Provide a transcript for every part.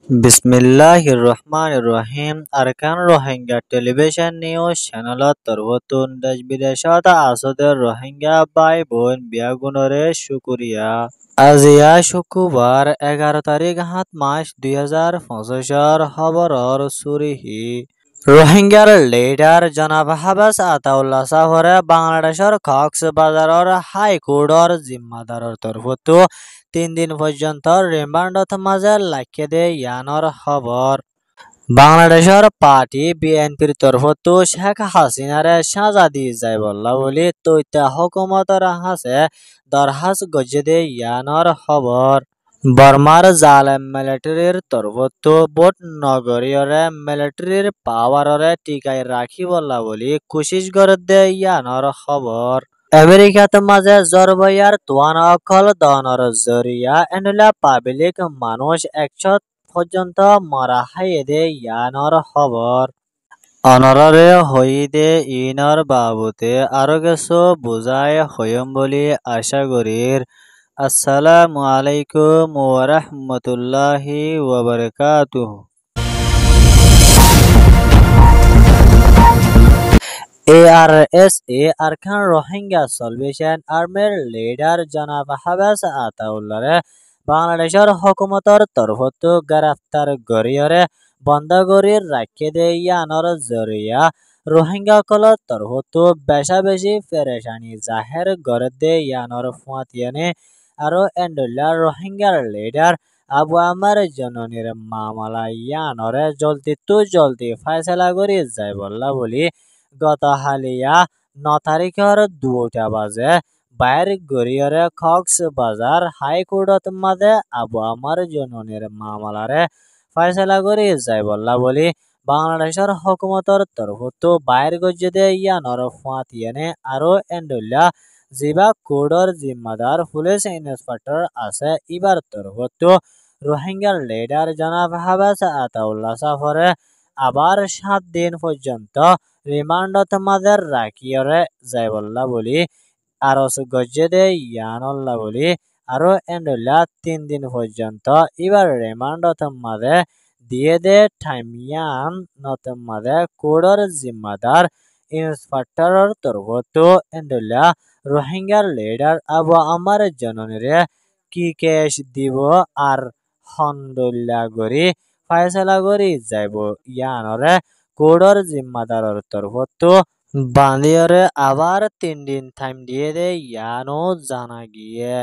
Bismillahirrahmanirrahim. Arkan Rohingya television news channelot torwotun desh bideshot asoder Rohingya bhai বোন বিয়াগুনরে শুকুরিয়া। আজিয়া শুক্রবার 11 তারিখ 7 মাস 2025 খবরর সুরিহি রোহিঙ্গার leader জনাব Habas Ataullah সাফরে বাংলাদেশের কক্সবাজারের হাইকোর্টর জিম্মাদারর তরফতো 3 দিন পর্যন্ত রিমান্ডত মাঝে রাখিয়ে দেয় ইয়ানোর খবর। বাংলাদেশের পার্টি বিএনপির তরফতো শেখ হাসিনারে সাজা দিয়ে যায় বললা বলি তৈতা হুকুমতর হাসে দরহাস গজে দেয় ইয়ানোর খবর। বর্মার জালেম মিলিটারির তরফতো বোট নগরীয়রে মিলিটারির পাওয়াররে টিকাই রাখি বললা বলি কোশিশ করে দেয় ইয়ানোর খবর। আমেরিকাত মাঝে জরবয়ার তোয়ান অকল দনর জরিয়া এনলা পাবলিক মানুষ 100 পর্যন্ত মারা হাইয়ে দেয় ইয়ানোর খবর। অনরে হইদে ইনর বাবুতে আরো কিছু বুঝায় হইম বলি আশা করির। আসসালামু আলাইকুম ওয়া রাহমাতুল্লাহি ওয়া বারাকাতুহু। ARSA আরকান রোহিঙ্গা সলভেশন আর্মির লিডার জনাব হাবাস আতাউল্লাহরে বাংলাদেশের হুকুমতর তরফতো গ্রেফতার করিয়রে বন্ধ করে রাখিয়ে দেয় ইয়ানোর জরিয়া রোহিঙ্গা কলর তরফতো বেশা বেশি পেরেশানি জাহের করে দেয় ইয়ানোর ফুয়াতিয়ানে আরো এন্ডুল্লা রোহিঙ্গার লিডার আবু আমার জননীর মামলা ইয়ানোরে জলদি ফাইসলা করে যায় বললা বলি গত হালিয়া 9 তারিখের 2টা বাজে বাইর গড়িয়রে কক্সবাজার হাইকোর্টত মাঝে আবু আমার জননীর মামলারে ফয়সালা করে যায় বললা বলি বাংলাদেশের হুকুমতর তরফতো বাইর গজ্জে দে ইয়ানোর ফুয়াতিয়ানে আরো এন্ডুল্লা জিবা কোর্টর জিম্মাদার পুলিশ ইন্সপেক্টর আছে ইবার তরফতো রোহিঙ্গার লিডার জনাব হাবাস আতাউল্লাহ সাফরে আবার 7 দিন পর্যন্ত রিমান্ডত মাঝে রাখিয়রে যায় বললা বলি আরস গজ্জে দে ইয়ানল্লা বলি আরো এন্ডুল্লা 3 দিন পর্যন্ত এবার রিমান্ডত মাঝে দিয়ে দে টাইমিয়ান নত মাঝে কোডর জিম্মাদার ইন্সপেক্টরর তরফতো এন্ডুল্লা রোহিঙ্গার লিডার আবু আমার জননীরে কি কেস দিব আর হন্দুল্লা গরি ফায়সালা গরি যাইব ইয়ানরে কোডর জিম্মাদারর তরফতো বান্দিয়রে আবার 3 দিন টাইম দিয়ে দে ইয়ানো জানা গিয়ে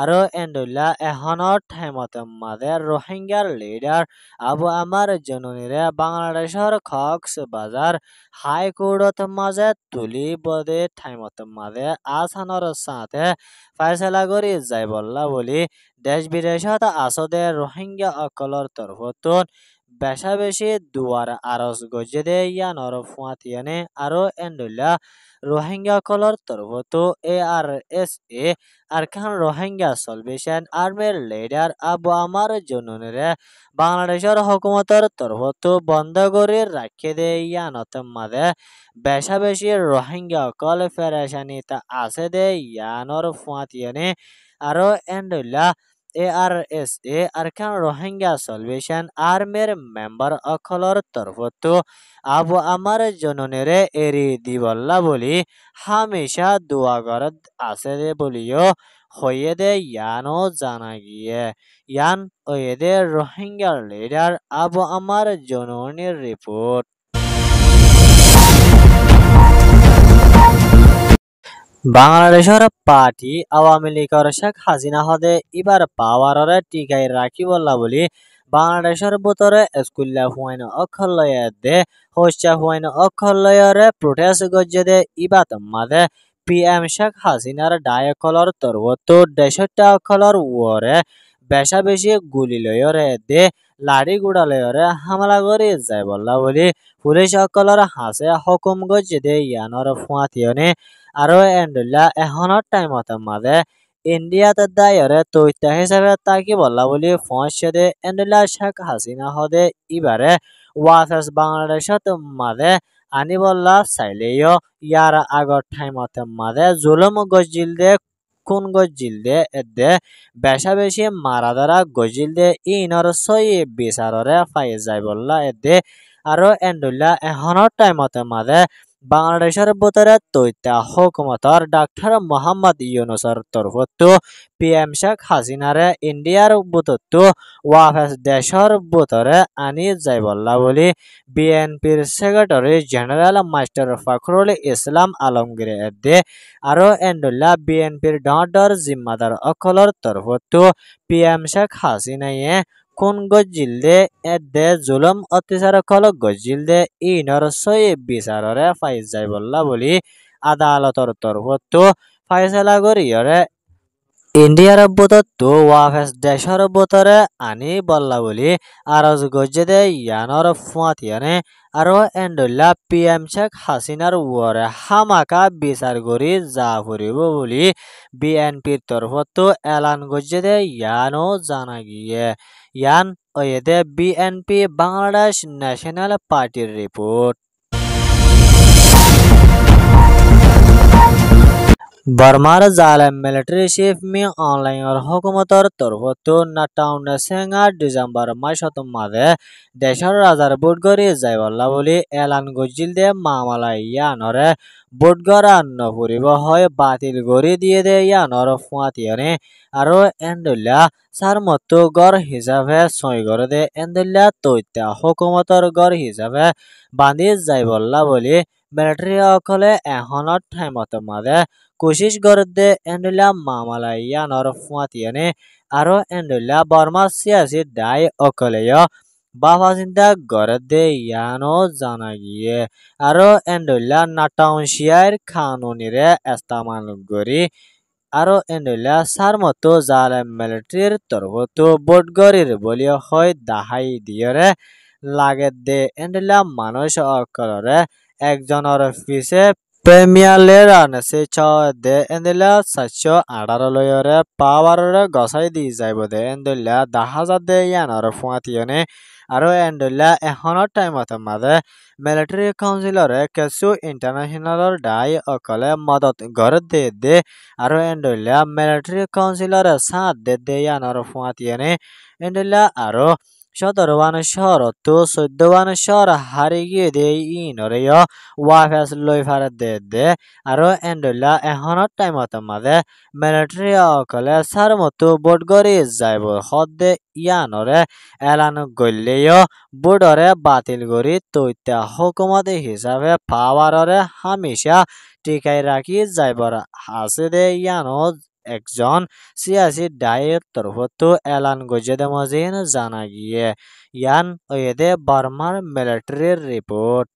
আরো এন্ডুল্লা এখনো টাইমত মাঝে রোহিঙ্গার লিডার আবু আমার জননীরে বাংলাদেশের কক্সবাজার হাইকোর্টত মাঝে তুলি বদে টাইমত মাঝে আসানোর সাথে ফয়সালা করে যায় বললা বলি দেশ বিদেশত আসদে রোহিঙ্গা অকলর তরফতো বেশা বেশি দুয়ার আরস গজে দে ইয়ানোর ফুয়াতিয়ানে আরো এন্ডুল্লা রোহিঙ্গা কলর তরফতো ARSA আরকান রোহিঙ্গা সলভেশন আর্মির লিডার আবু আমার জননীরে বাংলাদেশের হুকুমতর তরফতো বন্ধ করে রাখিয়ে দে ইয়ানত মাঝে বেশা বেশি রোহিঙ্গা কল ফেরেশানিতে আছে দে ইয়ানোর ফুয়াতিয়ানে আরো এন্ডুল্লা ARSA আরকান রোহিঙ্গা সলভেশন আর্মির মেম্বার অকলর তরফতো আবু আমার জননীরে এরি দিবল্লা বলি হামেশা দোয়া করত আছে দে বলিও হয়ে দে ইয়ানো জানা গিয়ে ইয়ান ওয়ে দে রোহিঙ্গার লিডার আবু আমার জননীর রিপোর্ট। বাংলাদেশের পার্টি আওয়ামী লীগের শেখ হাসিনা হদে এবার পাওয়াররে টিকাই রাখি বললা বলি বাংলাদেশের ভিতরে স্কুল্লা হুয়াইন অক্ষলয়ে দে হোস্টা হুয়াইন অক্ষলয়রে প্রোটেস্ট গজ্জে দে ইবাত মাদে PM শেখ হাসিনার ডায়কলর তরবতো 63 অক্ষলর ওরে বেশা বেশি গুলি লয়রে দে লাড়ি গুড়া লয়রে হামলা করে যায় বললা বলি পুলিশ অকলর হাসে হুকুম গজ্জে দে ইয়ানোর ফুয়াতিয়ানে আরো এন্ডুল্লা এখনো টাইমত মাঝে ইন্ডিয়াতে দায়রে তৈতা হিসাবে তাকি বললা বলি ফসে দে এন্ডুল্লা শেখ হাসিনা হদে ইবারে ওয়াফেস বাংলাদেশত মাঝে আনি বললা চাইলেও ইয়ার আগর টাইমত মাঝে জুলুম গজিল দে কোন গজিলদে এদে বেশা বেশি মারাদারা গজিলদে ইনর সই বিচাররে ফাই যাই বললা এদে আরো এন্ডুল্লা এখনৰ টাইমতে মাঝে বাংলাদেশের ভিতরে তৈতা হুকুমতর ডাক্তার মোহাম্মদ ইউনুসর তরফতো পিএম শেখ হাসিনারে ইন্ডিয়ার বুততো ওয়াফেস দেশর ভিতরে আনি যাই বললা বলি বিএনপির secretary general master Fakhrul Islam Alamgir এদে আরো এন্ডুল্লা বিএনপির ডর জিম্মাদার অকলর তরফতো পিএম শেখ হাসিনায়ে কোন গজিলদে এদে জুলুম অত্যাচার কল গজিলদে ইনর সই বিচাররে ফাই যাই বললা বলি আদালতর তরফতো ফাইসলা করিয়রে ইন্ডিয়ার বুততো ওয়াফেস দেশর বুতরে আনি বললা বলি আরজ গজ্জেদে ইয়ানর ফুয়াতিয়ানে আরো এন্ডুল্লা পিএম শেখ হাসিনার ওয়ারে হামাকা বিচার করি যা ফুরিব বলি বিএনপির তরফতো এলান গজ্জেদে ইয়ানো জানা গিয়ে ইয়ান ওয়েদে বিএনপি বাংলাদেশ ন্যাশনাল পার্টির রিপোর্ট बर्मार जालिम मिलिट्री चीफ में ऑनलाइन और हुकूमतर तरफतो नाटाउन सेंगा डिसेम्बर मासत मादे देशर राजार बुटगरी जायवल्ला बोली एलान गजिल दे मामला यानरे बुटगरा नफुरिब হয় বাতিল গরি দিয়ে দে ইয়ানর ফুয়াতিয়ানে আরো এন্ডুল্লা সারমতো গড় হিসাবে ছয় করে দে এন্ডুল্লা তৈতা হুকুমতর গড় হিসাবে বান্ধি যাইবল্লা বলি মিলিটারি অকলে এখনত টাইমত মাদে কোশিশ করতে এন্ডুল্লা মামলা ইয়ানর ফুয়াতিয়ানে আরো এন্ডুল্লা বর্মা সিয়াসি দায় অকলেয় বাবা চিন্তা করতে ইয়ানো জানা গিয়ে আরো এন্ডুল্লা নাটাউনশিয়ার খানুনিরে ইস্তেমাল করি আরো এন্ডুল্লা সার মতো জালেম মিলিটারির তরফতো বোটগরির বলি হয় দাহাই দিয়রে লাগে দে এন্ডুল্লা মানুষ অকলরে একজনের পিছে প্রেমিয়ার আনছে দে এন্ডুল্লা 718 লয়রে পাওয়ারে গসাই দি যাইব দে এন্ডুল্লা 10,000 দে ইয়ানর ফুয়াতিয়ানে আরো এন্ডুল্লা এখনৰ টাইমত মাঝে মিলিটারি কাউন্সিলরে কিছু ইন্টারন্যাশনালর দায় অকলে মদত গড় দে আরো এন্ডুল্লা মিলিটারি কাউন্সিলরে সাথ দে ইয়ানর ফুয়াতিয়ানে এন্ডুল্লা আরো 17 শহর তো 14 শহর হারি গিয়ে দে ইনরে ওয়াফেস লই ফারে দে আরো এন্ডুল্লা এখনৰ টাইমত মাঝে মিলিটারি অকলে সার মতো বোট গড়ি যাইব হদে ইয়ানরে এলান গল্লেও বোর্ডরে বাতিল করি তৈতা হুকুমত হিসাবে পাওয়াররে হামেশা টিকাই রাখি যাইবার আছে দে ইয়ানো একজন সিয়াসি ডায়ের তরফতো এলান গজেদে মজিন জানা গিয়ে ইয়ান ওয়েদে বার্মার মিলিটারির রিপোর্ট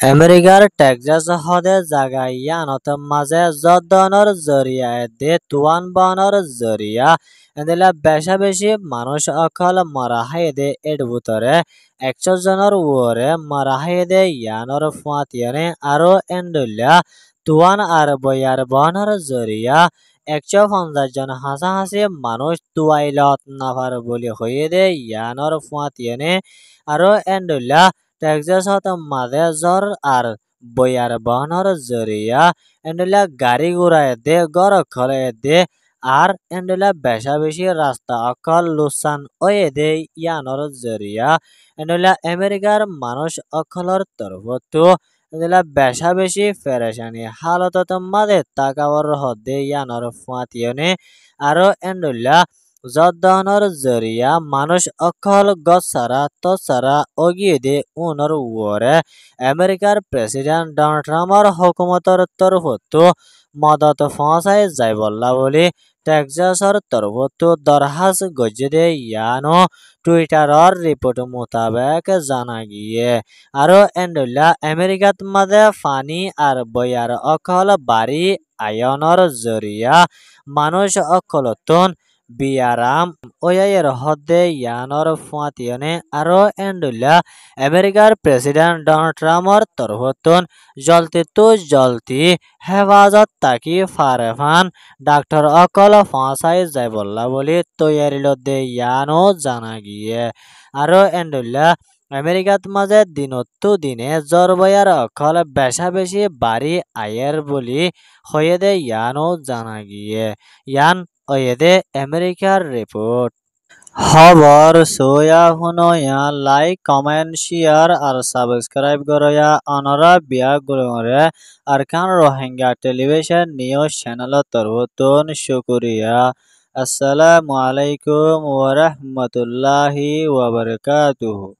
আমেরিকার টেক্সাস হদে জাগা ইয়ানত মাঝে যদনর জরিয়া দে তুয়ান বানর জরিয়া এদিলা বেশা বেশি মানুষ অকল মারা হাই দে এর ভিতরে 100 জনের ওরে মারা হাই দে ইয়ানর ফুয়াতিয়ানে আরো এন্ডুল্লা তুয়ান আর বয়ার বানর জরিয়া 150 জন হাসাহাসি মানুষ তুয়াইলত নাফার বলি হয়ে দে ইয়ানর ফুয়াতিয়ানে আরো এন্ডুল্লা টেক্সাসত মাঝে জ্বর আর বয়ার বাহনের জরিয়া এন্ডুলা গাড়ি ঘুরায় দে গড় খলে দে আর এন্ডুলা বেশা বেশি রাস্তা অকল লুসান ওয়ে দে ইয়ানর জরিয়া এন্ডুলা আমেরিকার মানুষ অকলর তরফতো এন্ডুলা বেশা বেশি ফেরেশানি হালতত মাঝে তাকাবর হদে ইয়ানর ফাতিয়ানে আরো এন্ডুলা যদনর জরিয়া মানুষ অকল গছারা তছারা অগিয়ে দে উনর ওরে আমেরিকার প্রেসিডেন্ট ডোনাল্ড ট্রাম্পর হুকুমতর তরফতো মদত পৌঁছায় যাই বললা বলি টেক্সাসর তরফতো দরহাস গজে দে ইয়ানো টুইটারর রিপোর্ট মোতাবেক জানা গিয়ে আরো এন্ডুল্লা আমেরিকাত মাঝে ফানি আর বয়ার অকল বাড়ি আয়নর জরিয়া মানুষ অকলতন বিয়ারাম ওয়াইয়ের হদে ইয়ানর ফুয়াতিয়ানে আরো এন্ডুল্লা আমেরিকার প্রেসিডেন্ট ডোনাল্ড ট্রাম্পর তরফতন জলতি হেফাজত তাকি ফারেফান ডাক্তার অকল ফাঁসাই যাই বললা বলি তৈয়ারিল দে ইয়ানো জানা গিয়ে আরো এন্ডুল্লা আমেরিকাত মাঝে দিনতো দিনে জরবয়ার অকল বেশা বেশি বাড়ি আয়ের বলি হয়েদে ইয়ানও জানা গিয়ে ইয়ান ওয়েদে আমেরিকার রিপোর্ট খবর সোয়া হুনয়া লাইক কমেন্ট শেয়ার আর সাবস্ক্রাইব করয়া অনরা বিয়া গুলরে আর কান রোহিঙ্গা টেলিভিশন নিউজ চ্যানেল তরফতন শুকরিয়া আসসালামু আলাইকুম ওয়া রাহমাতুল্লাহি ওয়া বারাকাতুহু।